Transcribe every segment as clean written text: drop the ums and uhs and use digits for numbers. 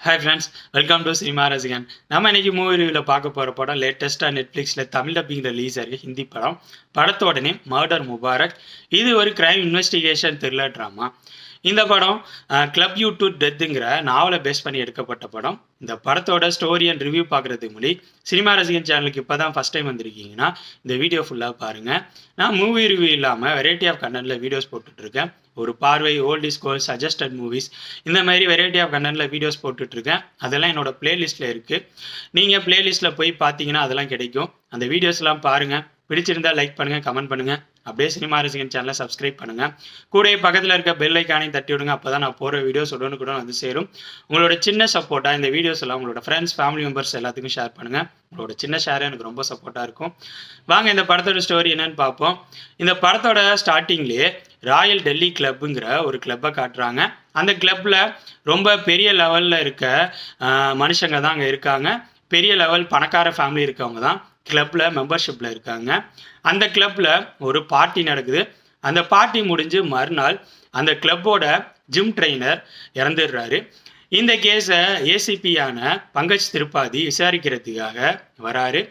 Hi friends, welcome to Cinema Rasigan. நம்ம இன்னைக்கு movie ரிவ்யூல பார்க்க போற படம் லேட்டஸ்டா நெட்ஃபிளிக்ஸ்ல தமிழ் டப்பிங் ரிலீஸ் ஆயிருக்கு ஹிந்தி படம். படத்தோட நேம் மர்டர் முபாரக். இது ஒரு கிரைம் இன்வெஸ்டிகேஷன் த்ரில்லர் டிராமா. இந்த படம் கிளப் யூ டு டெத்துங்கிற நாவலை பேஸ் பண்ணி எடுக்கப்பட்ட படம். இந்த படத்தோட ஸ்டோரி அண்ட் ரிவ்யூ பார்க்குறதுக்கு முன்னாடி சினிமா ரசிகன் சேனலுக்கு இப்போ தான் ஃபஸ்ட் டைம் வந்திருக்கீங்கன்னா இந்த வீடியோ ஃபுல்லாக பாருங்கள். நான் மூவி ரிவ்யூ இல்லாமல் வெரைட்டி ஆஃப் கண்டென்ட்டில் வீடியோஸ் போட்டுட்ருக்கேன். ஒரு பார்வை, old is gold, suggested movies, இந்த மாதிரி வெரைட்டி ஆஃப் கண்டென்ட்டில் வீடியோஸ் போட்டுட்ருக்கேன். அதெல்லாம் என்னோடய ப்ளேலிஸ்ட்டில் இருக்குது. நீங்கள் ப்ளேலிஸ்ட்டில் போய் பார்த்தீங்கன்னா அதெல்லாம் கிடைக்கும். அந்த வீடியோஸ்லாம் பாருங்கள். பிடிச்சிருந்தால் லைக் பண்ணுங்கள், கமெண்ட் பண்ணுங்கள். அப்படியே சினிமா ரசிகன் சேனலை சப்ஸ்கிரைப் பண்ணுங்கள். கூட பக்கத்தில் இருக்க பெல் ஐக்கானையும் தட்டி விடுங்க. அப்போ தான் நான் போகிற வீடியோஸ் உடனுக்குடன் வந்து சேரும். உங்களோட சின்ன சப்போர்ட்டாக இந்த வீடியோஸ் எல்லாம் உங்களோட ஃப்ரெண்ட்ஸ், ஃபேமிலி மெம்பர்ஸ் எல்லாத்துக்கும் ஷேர் பண்ணுங்கள். உங்களோட சின்ன ஷேர் எனக்கு ரொம்ப சப்போர்ட்டாக இருக்கும். வாங்க இந்த படத்தோட ஸ்டோரி என்னன்னு பார்ப்போம். இந்த படத்தோட ஸ்டார்டிங்லேயே ராயல் டெல்லி கிளப்புங்கிற ஒரு கிளப்பை காட்டுறாங்க. அந்த கிளப்பில் ரொம்ப பெரிய லெவலில் இருக்க மனுஷங்க தான் அங்கே இருக்காங்க. பெரிய லெவல் பணக்கார ஃபேமிலி இருக்கவங்க தான் கிளப்பில் மெம்பர்ஷிப்பில் இருக்காங்க. அந்த கிளப்பில் ஒரு பார்ட்டி நடக்குது. அந்த பார்ட்டி முடிஞ்சு மறுநாள் அந்த கிளப்போட ஜிம் ட்ரெயினர் இறந்துடுறாரு. இந்த கேஸை ஏசிபியான பங்கஜ் திரிபாதி விசாரிக்கிறதுக்காக வராரு.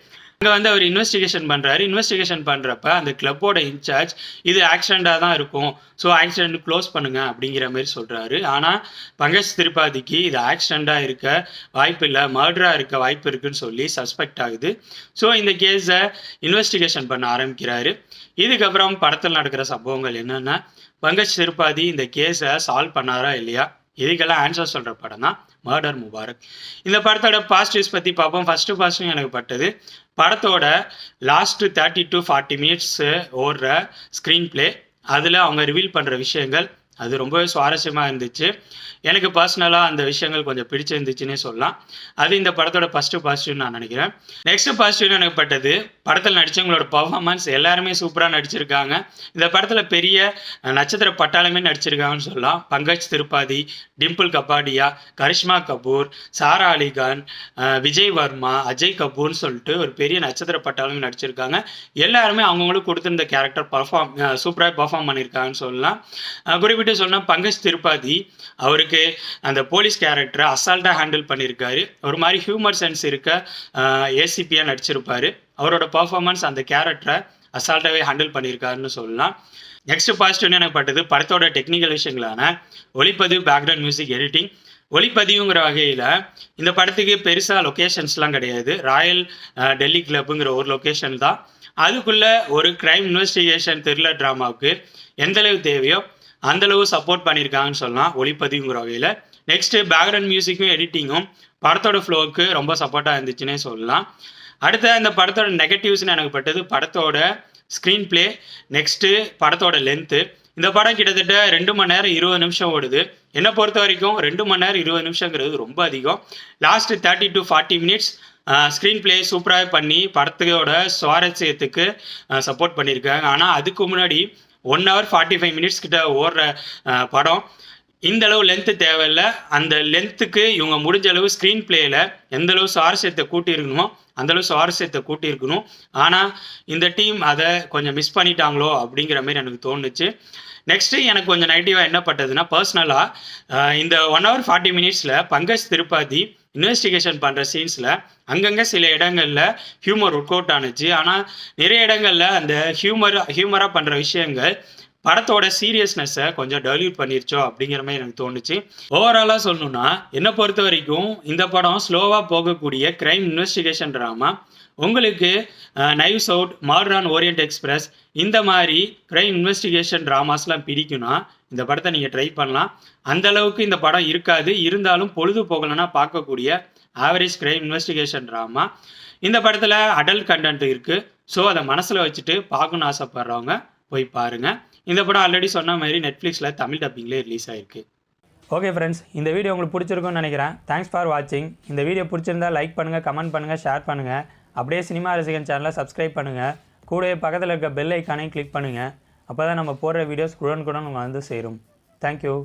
அங்கே வந்து அவர் இன்வெஸ்டிகேஷன் பண்ணுறாரு. இன்வெஸ்டிகேஷன் பண்ணுறப்ப அந்த கிளப்போட இன்சார்ஜ் இது ஆக்சிடெண்ட்டாக தான் இருக்கும், ஸோ ஆக்சிடெண்ட் க்ளோஸ் பண்ணுங்கள் அப்படிங்கிற மாதிரி சொல்கிறாரு. ஆனால் பங்கஜ் திரிபாதிக்கு இது ஆக்சிடெண்ட்டாக இருக்க வாய்ப்பு இல்லை, மர்டராக இருக்க வாய்ப்பு இருக்குன்னு சொல்லி சஸ்பெக்ட் ஆகுது. ஸோ இந்த கேஸை இன்வெஸ்டிகேஷன் பண்ண ஆரம்பிக்கிறாரு. இதுக்கப்புறம் படத்தில் நடக்கிற சம்பவங்கள் என்னென்னா, பங்கஜ் திரிபாதி இந்த கேஸை சால்வ் பண்ணாரா இல்லையா, இதுக்கெல்லாம் ஆன்சர் சொல்கிற படம் தான் மர்டர் முபாரக். இந்த படத்தோட பாசிட்டிவ்ஸ் பற்றி பார்ப்போம். ஃபஸ்ட்டு பாசிட்டிவ் எனக்கு பட்டது, படத்தோட லாஸ்ட்டு 30 to 40 மினிட்ஸ் ஓடுற ஸ்க்ரீன் பிளே, அதில் அவங்க ரிவீல் பண்ணுற விஷயங்கள் அது ரொம்பவே சுவாரஸ்யமாக இருந்துச்சு. எனக்கு பர்சனலாக அந்த விஷயங்கள் கொஞ்சம் பிடிச்சிருந்துச்சுன்னே சொல்லலாம். அது இந்த படத்தோட ஃபஸ்ட்டு பாசிட்டிவ்னு நான் நினைக்கிறேன். நெக்ஸ்ட்டு பாசிட்டிவ்னு எனக்கு பட்டது, படத்தில் நடித்தவங்களோட பர்ஃபார்மன்ஸ் எல்லாருமே சூப்பராக நடிச்சிருக்காங்க. இந்த படத்தில் பெரிய நட்சத்திர பட்டாளமே நடிச்சிருக்காங்கன்னு சொல்லலாம். பங்கஜ் திரிபாதி, டிம்பிள் கபாடியா, கரிஷ்மா கபூர், சாரா அலிகான், விஜய் வர்மா, அஜய் கபூர்னு சொல்லிட்டு ஒரு பெரிய நட்சத்திர பட்டாளமே நடிச்சிருக்காங்க. எல்லாருமே அவங்கவுங்களுக்கு கொடுத்துருந்த கேரக்டர் சூப்பராக பர்ஃபார்ம் பண்ணியிருக்காங்கன்னு சொல்லலாம். குறிப்பிட்டு சொன்னால் பங்கஜ் திரிபாதி அவருக்கு அந்த போலீஸ் கேரக்டரை அசால்ட்டாக ஹேண்டில் பண்ணியிருக்காரு. ஒரு மாதிரி ஹியூமர் சென்ஸ் இருக்க ஏசிபியாக நடிச்சிருப்பாரு. அவரோட பர்ஃபார்மன்ஸ் அந்த கேரக்டரை அசால்ட்டாகவே ஹேண்டில் பண்ணியிருக்காருன்னு சொல்லலாம். நெக்ஸ்ட் பாசிட்டிவ்னு எனக்கு பட்டது, படத்தோட டெக்னிக்கல் விஷயங்களான ஒளிப்பதிவு, பேக்ரவுண்ட் மியூசிக், எடிட்டிங். ஒளிப்பதிவுங்கிற வகையில் இந்த படத்துக்கு பெருசாக லொக்கேஷன்ஸ்லாம் கிடையாது. ராயல் டெல்லி கிளப்புங்கிற ஒரு லொக்கேஷன் தான். அதுக்குள்ளே ஒரு கிரைம் இன்வெஸ்டிகேஷன் த்ரில்லர் ட்ராமாவுக்கு எந்தளவு தேவையோ அந்தளவு சப்போர்ட் பண்ணியிருக்காங்கன்னு சொல்லலாம் ஒளிப்பதிவுங்கிற வகையில். நெக்ஸ்ட்டு பேக்ரவுண்ட் மியூசிக்கும் எடிட்டிங்கும் படத்தோட ஃப்ளோவுக்கு ரொம்ப சப்போர்ட்டாக இருந்துச்சுன்னே சொல்லலாம். அடுத்த இந்த படத்தோட நெகட்டிவ்ஸ்னு எனக்கு பட்டது, படத்தோட ஸ்க்ரீன் பிளே, நெக்ஸ்ட்டு படத்தோட லென்த்து. இந்த படம் கிட்டத்தட்ட 2 மணி நேரம் 20 நிமிஷம் ஓடுது. என்னை பொறுத்த வரைக்கும் 2 மணி நேரம் 20 நிமிஷங்கிறது ரொம்ப அதிகம். Last 30 to 40 minutes screen play சூப்பராக பண்ணி படத்தோட சுவாரஸ்யத்துக்கு சப்போர்ட் பண்ணியிருக்காங்க. ஆனால் அதுக்கு முன்னாடி 1 hour 45 மினிட்ஸ் கிட்ட ஓடுற படம் இந்த அளவு லென்த்து தேவையில்லை. அந்த லென்த்துக்கு இவங்க முடிஞ்ச அளவு ஸ்க்ரீன் பிளேயில் எந்தளவு சுவாரஸ்யத்தை கூட்டியிருக்கணுமோ அந்தளவு சுவாரஸ்யத்தை கூட்டியிருக்கணும். ஆனால் இந்த டீம் அதை கொஞ்சம் மிஸ் பண்ணிட்டாங்களோ அப்படிங்கிற மாதிரி எனக்கு தோணுச்சு. நெக்ஸ்ட்டு எனக்கு கொஞ்சம் நெகட்டிவாக என்ன பட்டதுன்னா, பர்சனலாக இந்த 1 hour 40 மினிட்ஸில் பங்கஜ் திரிபாதி இன்வெஸ்டிகேஷன் பண்ணுற சீன்ஸில் அங்கங்கே சில இடங்களில் ஹியூமர் ஒர்க் அவுட் ஆணுச்சு. ஆனால் நிறைய இடங்களில் அந்த ஹியூமராக பண்ணுற விஷயங்கள் படத்தோட சீரியஸ்னஸை கொஞ்சம் டெவலப் பண்ணிருச்சோ அப்படிங்கிற மாதிரி எனக்கு தோணுச்சு. ஓவராலாக சொல்லணும்னா, என்னை பொறுத்த வரைக்கும் இந்த படம் ஸ்லோவாக போகக்கூடிய கிரைம் இன்வெஸ்டிகேஷன் ட்ராமா. உங்களுக்கு knives out, murder on Orient Express இந்த மாதிரி கிரைம் இன்வெஸ்டிகேஷன் ட்ராமாஸ்லாம் பிடிக்குன்னா இந்த படத்தை நீங்கள் ட்ரை பண்ணலாம். அந்த அளவுக்கு இந்த படம் இருக்காது, இருந்தாலும் பொழுது போகலைன்னா பார்க்கக்கூடிய ஆவரேஜ் கிரைம் இன்வெஸ்டிகேஷன் ட்ராமா. இந்த படத்தில் அடல்ட் கண்டென்ட் இருக்குது. ஸோ அதை மனசில் வச்சுட்டு பார்க்கணுன்னு ஆசைப்படுறவங்க போய் பாருங்கள். இந்த படம் ஆல்ரெடி சொன்ன மாதிரி நெட்ஃப்ளிக்ஸில் தமிழ் டப்பிங்லேயே ரிலீஸ் ஆகிருக்கு. ஓகே ஃப்ரெண்ட்ஸ், இந்த வீடியோ உங்களுக்கு பிடிச்சிருக்குன்னு நினைக்கிறேன். தேங்க்ஸ் ஃபார் வாட்சிங். இந்த வீடியோ பிடிச்சிருந்தால் லைக் பண்ணுங்கள், கமெண்ட் பண்ணுங்கள், ஷேர் பண்ணுங்கள். அப்படியே சினிமா ரசிகன் சேனலை சப்ஸ்கிரைப் பண்ணுங்கள். கூடவே பக்கத்தில் இருக்க பெல் ஐக்கானையும் கிளிக் பண்ணுங்கள். அப்போ தான் நம்ம போடுற வீடியோஸ் உடனுக்குடன் வந்து சேரும். தேங்க்யூ.